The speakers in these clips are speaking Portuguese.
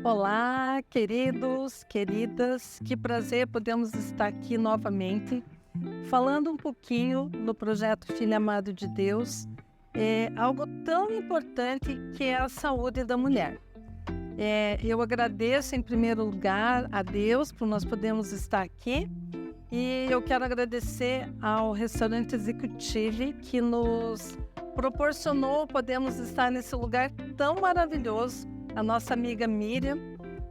Olá, queridos, queridas, que prazer podemos estar aqui novamente, falando um pouquinho do projeto Filho Amado de Deus, algo tão importante que é a saúde da mulher. Eu agradeço em primeiro lugar a Deus por nós podermos estar aqui e eu quero agradecer ao Restaurante Executive que nos proporcionou podemos estar nesse lugar tão maravilhoso, a nossa amiga Miriam.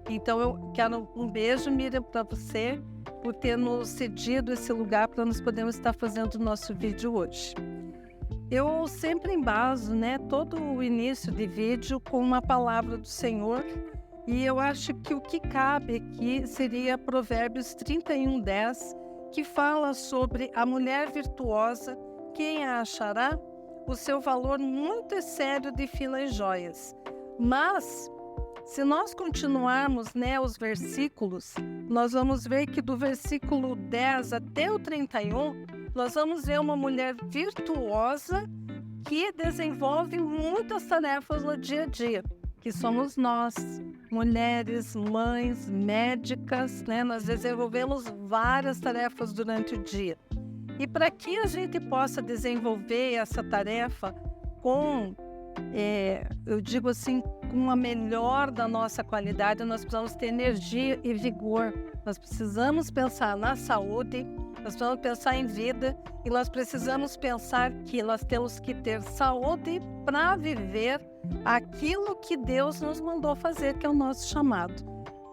Então eu quero um beijo, Miriam, para você por ter nos cedido esse lugar para nós podermos estar fazendo o nosso vídeo hoje. Eu sempre embaso, todo o início de vídeo com uma palavra do Senhor e eu acho que o que cabe aqui seria Provérbios 31:10, que fala sobre a mulher virtuosa, quem a achará? O seu valor muito sério de fina e joias. Mas, se nós continuarmos os versículos, nós vamos ver que do versículo 10 até o 31, nós vamos ver uma mulher virtuosa que desenvolve muitas tarefas no dia a dia, que somos nós, mulheres, mães, médicas, nós desenvolvemos várias tarefas durante o dia. E para que a gente possa desenvolver essa tarefa com, com a melhor da nossa qualidade, nós precisamos ter energia e vigor. Nós precisamos pensar na saúde, nós precisamos pensar em vida e nós precisamos pensar que nós temos que ter saúde para viver aquilo que Deus nos mandou fazer, que é o nosso chamado.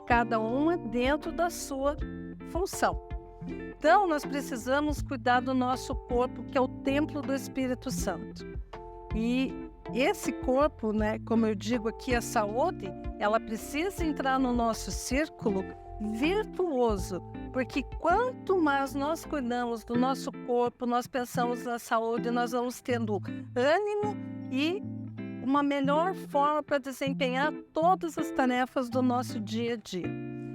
Cada uma dentro da sua função. Então, nós precisamos cuidar do nosso corpo, que é o templo do Espírito Santo. E esse corpo, como eu digo aqui, a saúde, ela precisa entrar no nosso círculo virtuoso, porque quanto mais nós cuidamos do nosso corpo, nós pensamos na saúde, nós vamos tendo ânimo e uma melhor forma para desempenhar todas as tarefas do nosso dia a dia.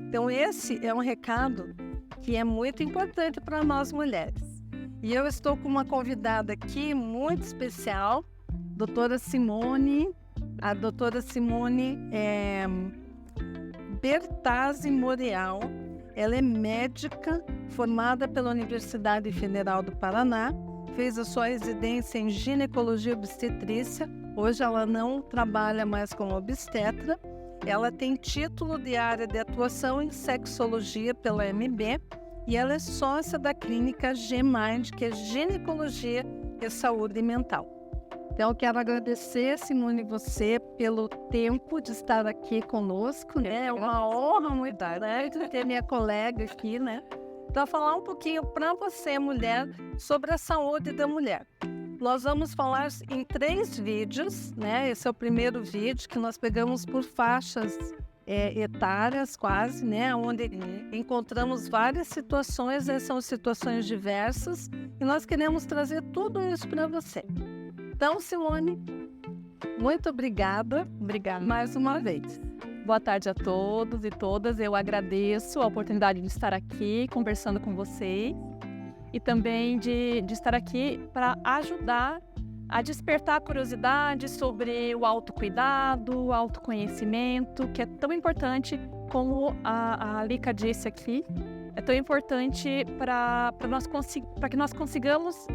Então, esse é um recado que é muito importante para nós mulheres. E eu estou com uma convidada aqui muito especial, doutora Simone. A doutora Simone Bertazzi Morial. Ela é médica, formada pela Universidade Federal do Paraná, fez a sua residência em ginecologia e obstetrícia. Hoje ela não trabalha mais como obstetra. Ela tem título de área de atuação em sexologia pela MB e ela é sócia da clínica G-Mind, que é ginecologia e saúde mental. Então, eu quero agradecer, Simone, você pelo tempo de estar aqui conosco, É uma honra muito grande ter minha colega aqui, para falar um pouquinho para você, mulher, sobre a saúde da mulher. Nós vamos falar em 3 vídeos, Esse é o primeiro vídeo que nós pegamos por faixas etárias quase, Onde encontramos várias situações, são situações diversas, e nós queremos trazer tudo isso para você. Então, Simone, muito obrigada. Obrigada. Mais uma vez. Boa tarde a todos e todas. Eu agradeço a oportunidade de estar aqui conversando com vocês e também de estar aqui para ajudar a despertar a curiosidade sobre o autocuidado, o autoconhecimento, que é tão importante, como a Lica disse aqui, é tão importante para que nós consigamos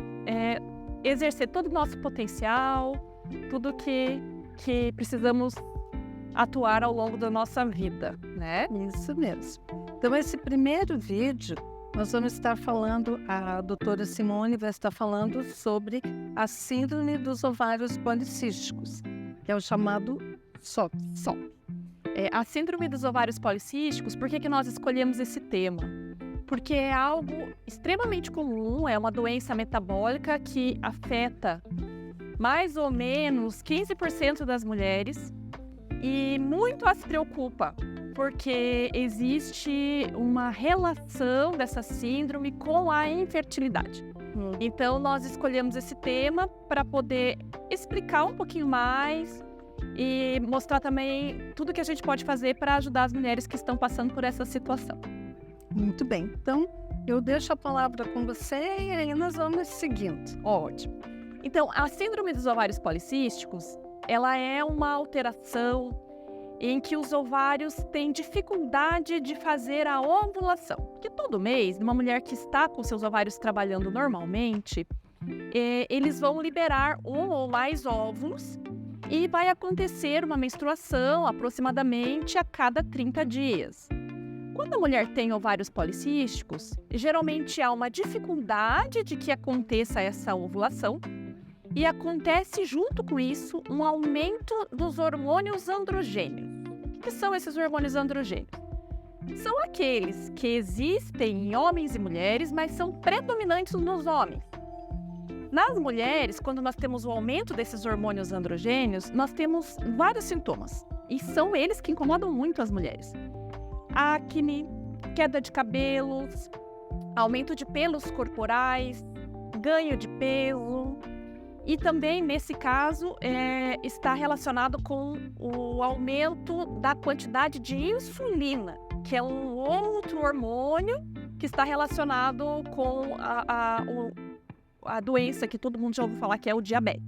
exercer todo o nosso potencial, tudo que precisamos atuar ao longo da nossa vida, Isso mesmo. Então, esse primeiro vídeo, nós vamos estar falando, a doutora Simone vai estar falando sobre a síndrome dos ovários policísticos, que é o chamado SOP. A síndrome dos ovários policísticos, por que nós escolhemos esse tema? Porque é algo extremamente comum, é uma doença metabólica que afeta mais ou menos 15% das mulheres e muito as preocupa, porque existe uma relação dessa síndrome com a infertilidade. Então, nós escolhemos esse tema para poder explicar um pouquinho mais e mostrar também tudo que a gente pode fazer para ajudar as mulheres que estão passando por essa situação. Muito bem, então eu deixo a palavra com você e aí nós vamos seguindo. Ótimo. Então, a síndrome dos ovários policísticos, ela é uma alteração em que os ovários têm dificuldade de fazer a ovulação. Porque todo mês, uma mulher que está com seus ovários trabalhando normalmente, eles vão liberar um ou mais óvulos e vai acontecer uma menstruação aproximadamente a cada 30 dias. Quando a mulher tem ovários policísticos, geralmente há uma dificuldade de que aconteça essa ovulação e acontece junto com isso um aumento dos hormônios androgênios. O que são esses hormônios androgênios? São aqueles que existem em homens e mulheres, mas são predominantes nos homens. Nas mulheres, quando nós temos o aumento desses hormônios androgênios, nós temos vários sintomas. E são eles que incomodam muito as mulheres. Acne, queda de cabelos, aumento de pelos corporais, ganho de peso. E também, nesse caso, está relacionado com o aumento da quantidade de insulina, que é um outro hormônio que está relacionado com a doença que todo mundo já ouviu falar, que é o diabetes.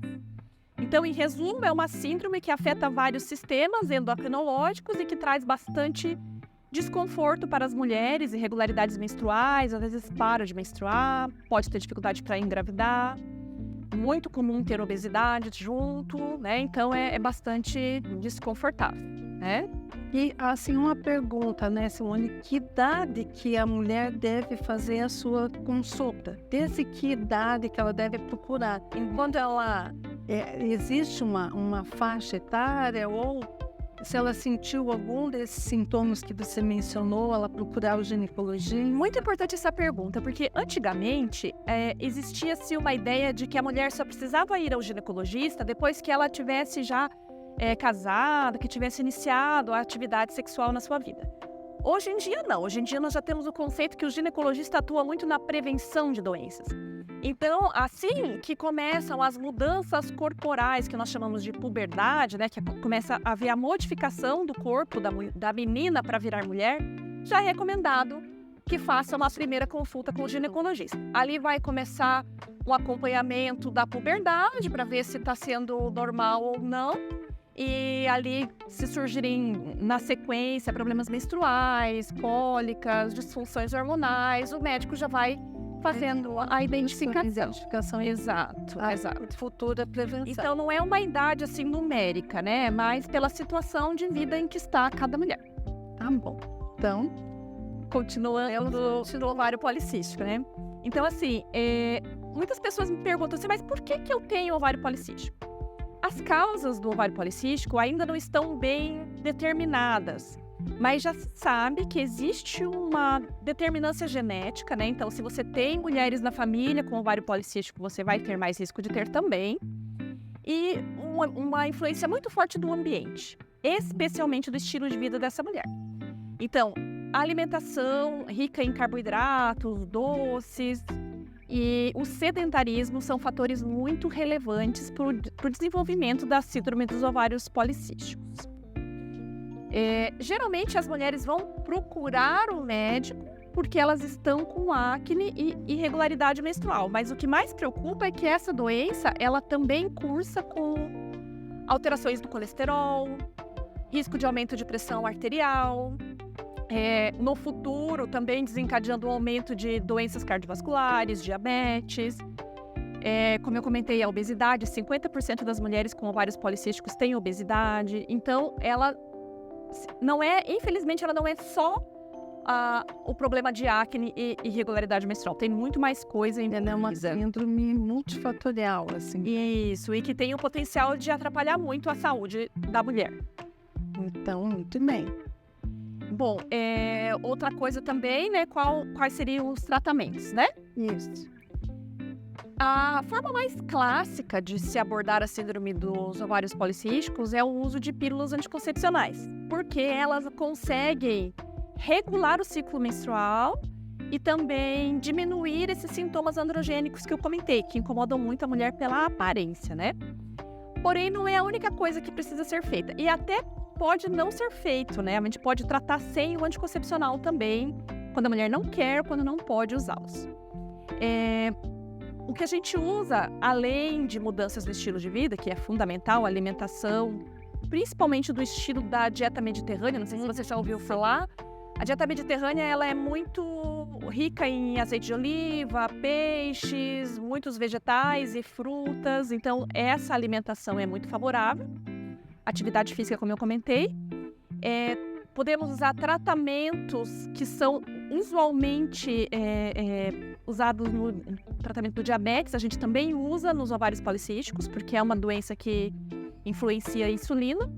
Então, em resumo, é uma síndrome que afeta vários sistemas endocrinológicos e que traz bastante desconforto para as mulheres, irregularidades menstruais, às vezes para de menstruar, pode ter dificuldade para engravidar. Muito comum ter obesidade junto, né? Então é bastante desconfortável, né? E, assim, uma pergunta, né, Simone? Que idade que a mulher deve fazer a sua consulta? Desde que idade que ela deve procurar? Enquanto ela... existe uma faixa etária ou se ela sentiu algum desses sintomas que você mencionou, ela procurar o ginecologista? Muito importante essa pergunta, porque antigamente existia-se uma ideia de que a mulher só precisava ir ao ginecologista depois que ela tivesse já casada, que tivesse iniciado a atividade sexual na sua vida. Hoje em dia não, hoje em dia nós já temos o conceito que o ginecologista atua muito na prevenção de doenças. Então, assim que começam as mudanças corporais, que nós chamamos de puberdade, né, que começa a haver a modificação do corpo da menina para virar mulher, já é recomendado que faça uma primeira consulta com o ginecologista. Ali vai começar o acompanhamento da puberdade para ver se está sendo normal ou não. E ali, se surgirem na sequência problemas menstruais, cólicas, disfunções hormonais, o médico já vai fazendo a identificação. Exato. Futura prevenção. Então, não é uma idade assim numérica, né? Mas pela situação de vida em que está cada mulher. Tá bom. Então, continuando no ovário policístico, né? Então, assim, muitas pessoas me perguntam assim, mas por que eu tenho ovário policístico? As causas do ovário policístico ainda não estão bem determinadas, mas já se sabe que existe uma determinância genética, né? Então, se você tem mulheres na família com ovário policístico, você vai ter mais risco de ter também. E uma influência muito forte do ambiente, especialmente do estilo de vida dessa mulher. Então, a alimentação rica em carboidratos, doces e o sedentarismo são fatores muito relevantes para o desenvolvimento da síndrome dos ovários policísticos. Geralmente as mulheres vão procurar o médico porque elas estão com acne e irregularidade menstrual, mas o que mais preocupa é que essa doença ela também cursa com alterações do colesterol, risco de aumento de pressão arterial, no futuro também desencadeando um aumento de doenças cardiovasculares, diabetes. Como eu comentei, a obesidade, 50% das mulheres com ovários policísticos têm obesidade, então ela não infelizmente ela não é só o problema de acne e irregularidade menstrual, tem muito mais coisa ainda. Ela é uma síndrome multifatorial, assim. Isso, e que tem o potencial de atrapalhar muito a saúde da mulher. Então, muito bem. Bom, outra coisa também, né, quais seriam os tratamentos, né? Isso. A forma mais clássica de se abordar a síndrome dos ovários policísticos é o uso de pílulas anticoncepcionais, porque elas conseguem regular o ciclo menstrual e também diminuir esses sintomas androgênicos que eu comentei, que incomodam muito a mulher pela aparência, né? Porém, não é a única coisa que precisa ser feita. E até pode não ser feito, né? A gente pode tratar sem o anticoncepcional também, quando a mulher não quer, quando não pode usá-los. O que a gente usa, além de mudanças no estilo de vida, que é fundamental, alimentação principalmente do estilo da dieta mediterrânea, não sei se você já ouviu falar. A dieta mediterrânea, ela é muito rica em azeite de oliva, peixes, muitos vegetais e frutas. Então, essa alimentação é muito favorável. Atividade física, como eu comentei. Podemos usar tratamentos que são usualmente usados no tratamento do diabetes. A gente também usa nos ovários policísticos, porque é uma doença que influencia a insulina.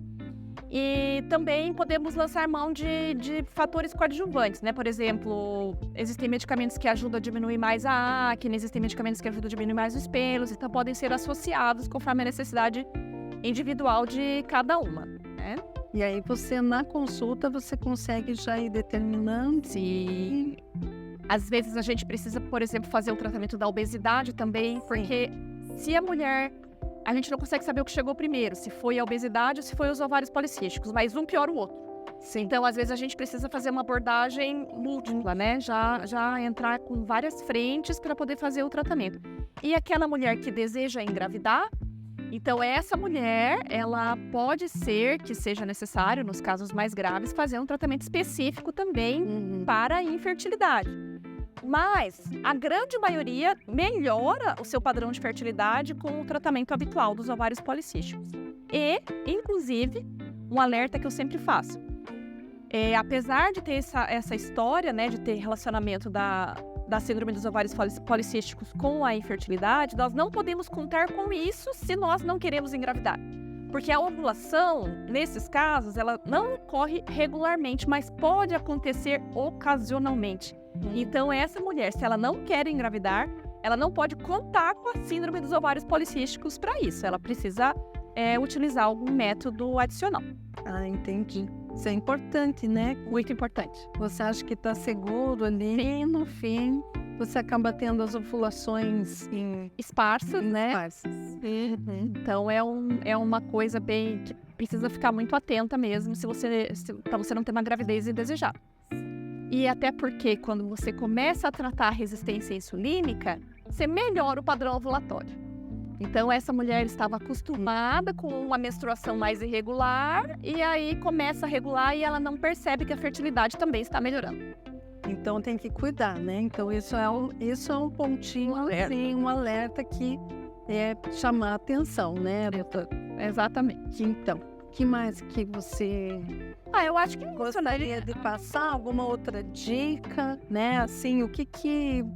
E também podemos lançar mão de fatores coadjuvantes, né? Por exemplo, existem medicamentos que ajudam a diminuir mais a acne, existem medicamentos que ajudam a diminuir mais os pelos, então podem ser associados conforme a necessidade individual de cada uma, né? E aí você, na consulta, você consegue já ir determinando. Sim. Às vezes a gente precisa, por exemplo, fazer o tratamento da obesidade também, porque se a mulher... A gente não consegue saber o que chegou primeiro, se foi a obesidade ou se foi os ovários policísticos, mas um piora o outro. Sim. Então, às vezes, a gente precisa fazer uma abordagem múltipla, né? Já entrar com várias frentes para poder fazer o tratamento. E aquela mulher que deseja engravidar, então essa mulher, ela pode ser que seja necessário, nos casos mais graves, fazer um tratamento específico também para a infertilidade. Mas a grande maioria melhora o seu padrão de fertilidade com o tratamento habitual dos ovários policísticos. E, inclusive, um alerta que eu sempre faço. Apesar de ter essa história, né, de ter relacionamento da síndrome dos ovários policísticos com a infertilidade, nós não podemos contar com isso se nós não queremos engravidar. Porque a ovulação, nesses casos, ela não ocorre regularmente, mas pode acontecer ocasionalmente. Então, essa mulher, se ela não quer engravidar, ela não pode contar com a síndrome dos ovários policísticos para isso. Ela precisa utilizar algum método adicional. Ah, entendi. Isso é importante, né? Muito importante. Você acha que está seguro ali, e no fim, você acaba tendo as ovulações esparsas, né? Esparsas. Então, é uma coisa bem que precisa ficar muito atenta mesmo para você não ter uma gravidez indesejada. E até porque quando você começa a tratar a resistência insulínica, você melhora o padrão ovulatório. Então, essa mulher estava acostumada com uma menstruação mais irregular e aí começa a regular e ela não percebe que a fertilidade também está melhorando. Então, tem que cuidar, né? Então, isso é um pontinho, assim, um alerta que chamar a atenção, né, doutora? Exatamente. Então, o que mais que você... eu acho que gostaria de passar alguma outra dica, né? Assim, o que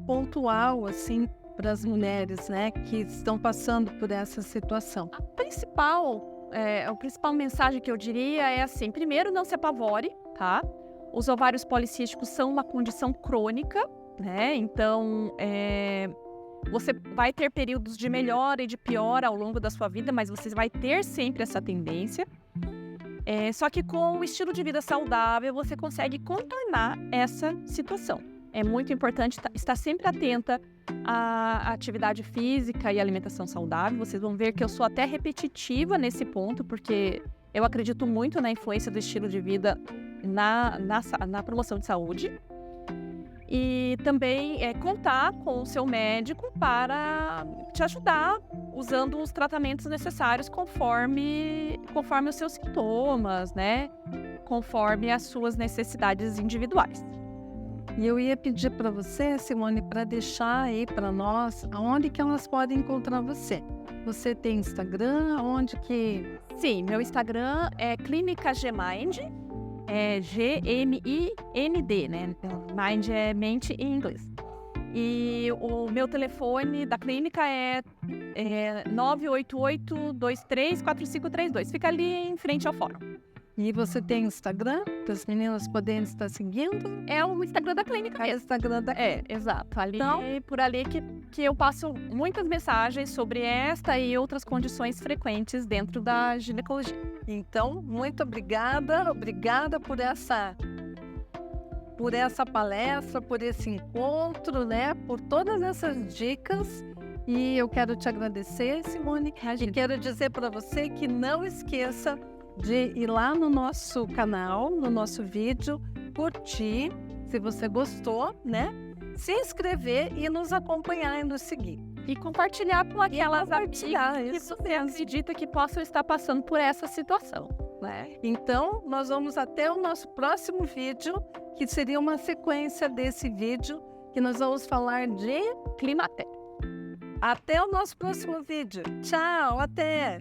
pontual, assim, para as mulheres, né, que estão passando por essa situação? A principal mensagem que eu diria é assim: primeiro, não se apavore, tá? Os ovários policísticos são uma condição crônica, né? Então, você vai ter períodos de melhora e de piora ao longo da sua vida, mas você vai ter sempre essa tendência. Só que com o estilo de vida saudável, você consegue contornar essa situação. É muito importante estar sempre atenta à atividade física e alimentação saudável. Vocês vão ver que eu sou até repetitiva nesse ponto, porque eu acredito muito na influência do estilo de vida na promoção de saúde. E também contar com o seu médico para te ajudar usando os tratamentos necessários conforme os seus sintomas, né? Conforme as suas necessidades individuais. E eu ia pedir para você, Simone, para deixar aí para nós aonde que elas podem encontrar você. Você tem Instagram? Onde que... Sim, meu Instagram é Clínica Gmind. G-M-I-N-D, né? Mind é mente em inglês. E o meu telefone da clínica é 988-234532. Fica ali em frente ao fórum. E você tem Instagram? Para as meninas poderem estar seguindo? É o Instagram da clínica mesmo. Instagram da clínica. Exato. Ali, por ali que eu passo muitas mensagens sobre esta e outras condições frequentes dentro da ginecologia. Então, muito obrigada por essa palestra, por esse encontro, né? Por todas essas dicas. E eu quero te agradecer, Simone. E quero dizer para você que não esqueça de ir lá no nosso canal, no nosso vídeo, curtir, se você gostou, né? Se inscrever e nos acompanhar e nos seguir. E compartilhar com aquelas amigas que você acredita que possam estar passando por essa situação. né? Então, nós vamos até o nosso próximo vídeo, que seria uma sequência desse vídeo, que nós vamos falar de Climatério. Até o nosso próximo vídeo. Tchau, até!